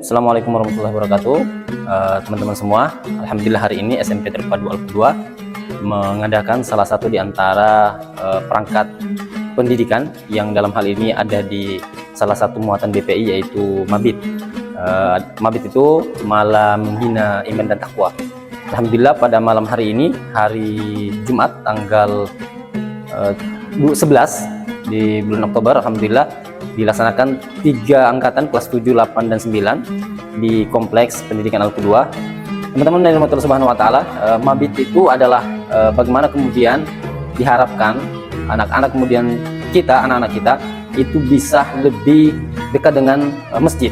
Assalamualaikum warahmatullahi wabarakatuh. Teman-teman semua, alhamdulillah hari ini SMP Terpadu Al-Qudwah mengadakan salah satu di antara perangkat pendidikan yang dalam hal ini ada di salah satu muatan BPI, yaitu Mabit. Mabit itu Malam Bina Iman dan Taqwa. Alhamdulillah pada malam hari ini, hari Jumat tanggal 11 di bulan Oktober, alhamdulillah dilaksanakan 3 angkatan kelas 7, 8, dan 9 di Kompleks Pendidikan Al-Qudwah. Teman-teman dari Allah Subhanahu wa Ta'ala, Mabit itu adalah bagaimana kemudian diharapkan anak-anak kemudian anak-anak kita itu bisa lebih dekat dengan masjid.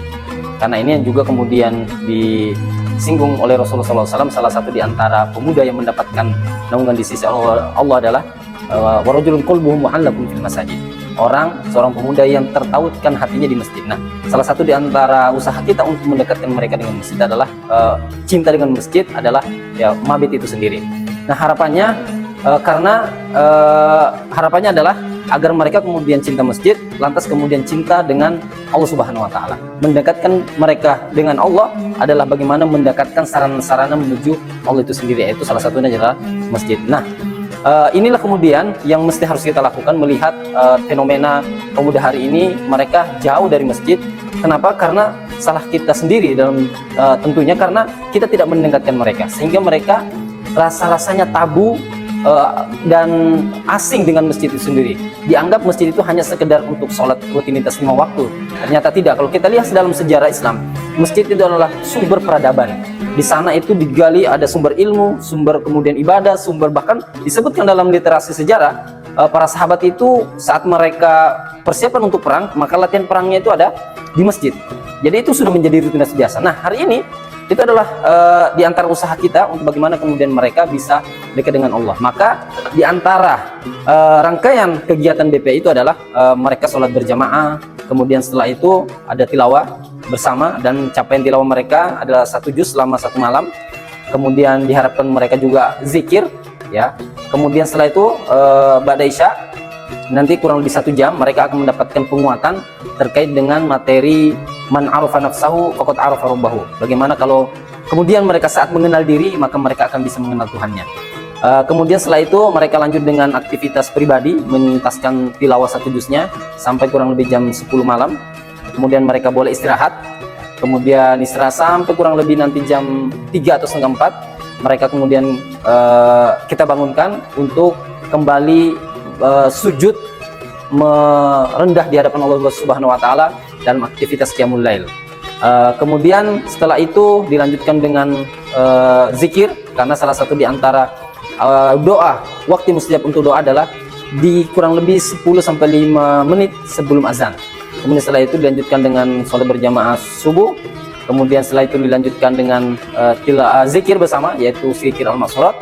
Karena ini juga kemudian disinggung oleh Rasulullah SAW, salah satu di antara pemuda yang mendapatkan naungan di sisi Allah adalah warajulun qalbuhu mu'allaqun fil masajid. Seorang pemuda yang tertautkan hatinya di masjid. Nah, salah satu di antara usaha kita untuk mendekatkan mereka dengan masjid adalah cinta dengan masjid adalah ya Mabit itu sendiri. Nah, harapannya harapannya adalah agar mereka kemudian cinta masjid, lantas kemudian cinta dengan Allah Subhanahu wa Ta'ala. Mendekatkan mereka dengan Allah adalah bagaimana mendekatkan sarana-sarana menuju Allah itu sendiri, yaitu salah satunya adalah masjid. Nah, inilah kemudian yang mesti harus kita lakukan melihat fenomena pemuda hari ini, mereka jauh dari masjid. Kenapa? Karena salah kita sendiri dalam tentunya karena kita tidak mendekatkan mereka, sehingga mereka rasa-rasanya tabu dan asing dengan masjid itu sendiri. Dianggap masjid itu hanya sekedar untuk sholat rutinitas 5 waktu. Ternyata tidak. Kalau kita lihat dalam sejarah Islam, masjid itu adalah sumber peradaban. Di sana itu digali ada sumber ilmu, sumber kemudian ibadah, sumber bahkan disebutkan dalam literasi sejarah, para sahabat itu saat mereka persiapan untuk perang, maka latihan perangnya itu ada di masjid. Jadi itu sudah menjadi rutinitas biasa. Nah, hari ini itu adalah di antara usaha kita untuk bagaimana kemudian mereka bisa dekat dengan Allah. Maka di antara rangkaian kegiatan BPI itu adalah mereka sholat berjamaah, kemudian setelah itu ada tilawah bersama, dan capaian tilawah mereka adalah 1 juz selama 1 malam. Kemudian diharapkan mereka juga zikir, ya. Kemudian setelah itu ba'da isya nanti kurang lebih 1 jam mereka akan mendapatkan penguatan terkait dengan materi man arafa nafsahu faqad arafa rabbahu. Bagaimana kalau kemudian mereka saat mengenal diri, maka mereka akan bisa mengenal Tuhannya. Kemudian setelah itu mereka lanjut dengan aktivitas pribadi, menuntaskan tilawah 1 juznya sampai kurang lebih jam 10 malam. Kemudian mereka boleh istirahat. Kemudian istirahat sampai kurang lebih nanti jam 3 atau setengah 4. Mereka kemudian kita bangunkan untuk kembali sujud merendah di hadapan Allah Subhanahu wa Ta'ala dalam aktivitas qiyamul lail. Kemudian setelah itu dilanjutkan dengan zikir, karena salah satu di antara doa, waktu mustajab untuk doa adalah di kurang lebih 10-5 menit sebelum azan. Kemudian setelah itu dilanjutkan dengan sholat berjamaah subuh. Kemudian setelah itu dilanjutkan dengan zikir bersama, yaitu zikir al-maqsurat.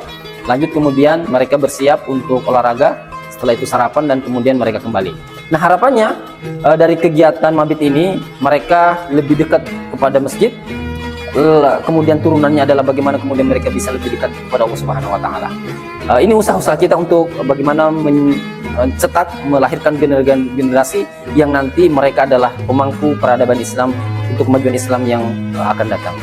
Lanjut kemudian mereka bersiap untuk olahraga. Setelah itu sarapan dan kemudian mereka kembali. Nah, harapannya dari kegiatan Mabit ini mereka lebih dekat kepada masjid. Kemudian turunannya adalah bagaimana kemudian mereka bisa lebih dekat kepada Allah Subhanahu wa Ta'ala. Ini usaha-usaha kita untuk bagaimana mencetak, melahirkan generasi yang nanti mereka adalah pemangku peradaban Islam untuk kemajuan Islam yang akan datang.